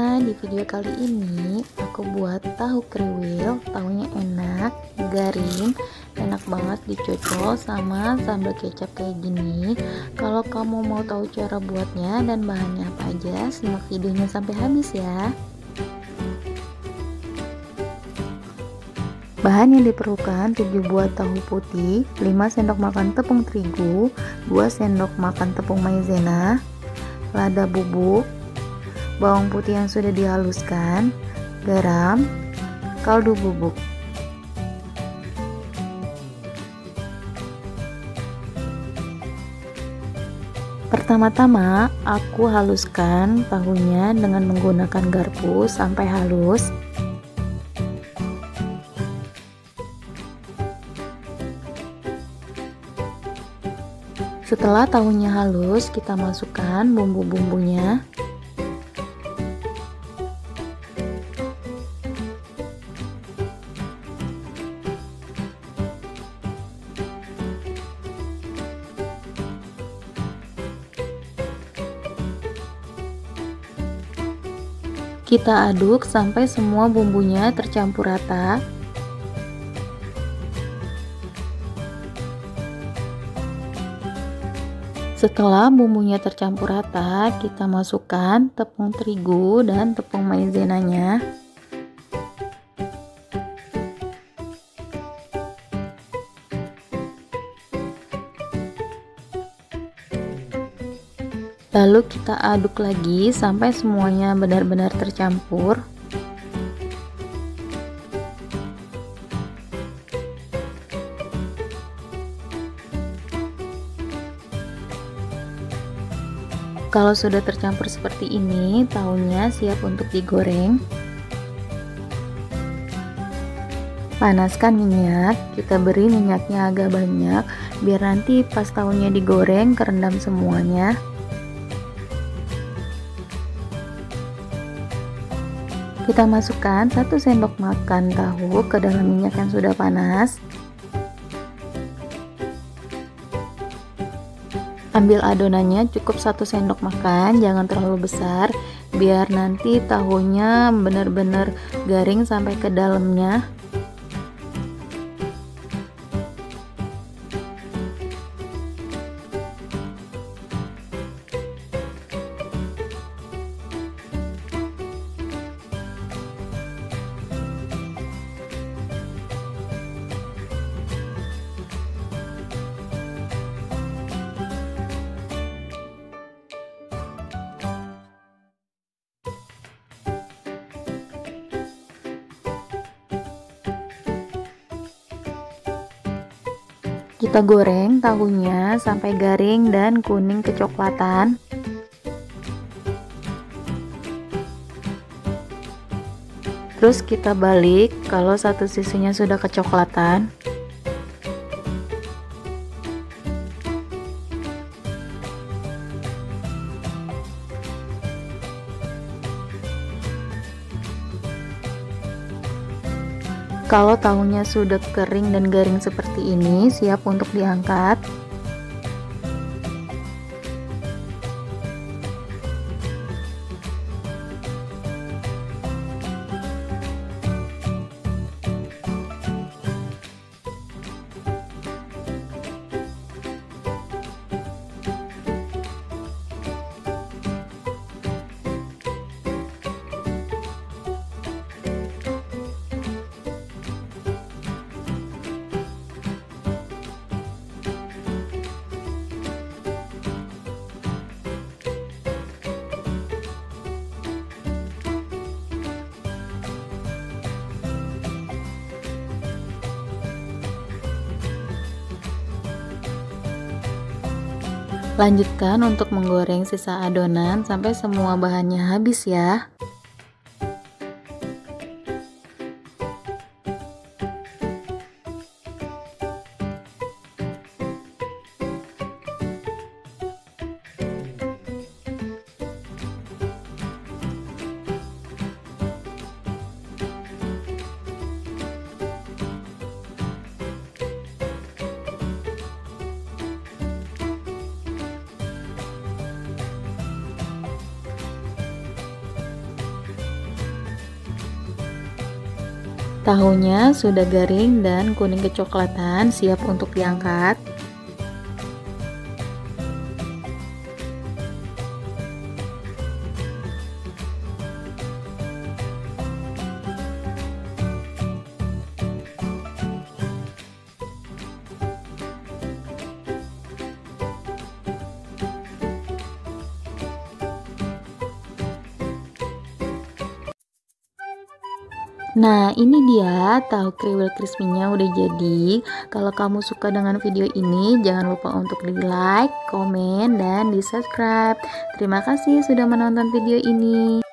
semuanya, di video kali ini aku buat tahu kriwil. Tahunya enak, garing, enak banget dicocol sama sambal kecap kayak gini. Kalau kamu mau tahu cara buatnya dan bahannya apa aja, simak videonya sampai habis ya. Bahan yang diperlukan: 7 buah tahu putih, 5 sendok makan tepung terigu, 2 sendok makan tepung maizena, lada bubuk, bawang putih yang sudah dihaluskan, garam, kaldu bubuk. Pertama-tama aku haluskan tahunya dengan menggunakan garpu sampai halus. Setelah tahunya halus, kita masukkan bumbu-bumbunya. Kita aduk sampai semua bumbunya tercampur rata. Setelah bumbunya tercampur rata, kita masukkan tepung terigu dan tepung maizenanya. Lalu kita aduk lagi sampai semuanya benar-benar tercampur. Kalau sudah tercampur seperti ini, tahunya siap untuk digoreng. Panaskan minyak, kita beri minyaknya agak banyak biar nanti pas tahunya digoreng kerendam semuanya. Kita masukkan 1 sendok makan tahu ke dalam minyak yang sudah panas. Ambil adonannya cukup 1 sendok makan, jangan terlalu besar biar nanti tahunya benar-benar garing sampai ke dalamnya. Kita goreng tahunya sampai garing dan kuning kecoklatan. Terus kita balik kalau satu sisinya sudah kecoklatan. Kalau tahunya sudah kering dan garing seperti ini, siap untuk diangkat. Lanjutkan untuk menggoreng sisa adonan sampai semua bahannya habis ya. Tahunya sudah garing dan kuning kecoklatan, siap untuk diangkat. Nah, ini dia tahu kriwil crispy-nya udah jadi. Kalau kamu suka dengan video ini, jangan lupa untuk di like, komen, dan di subscribe. Terima kasih sudah menonton video ini.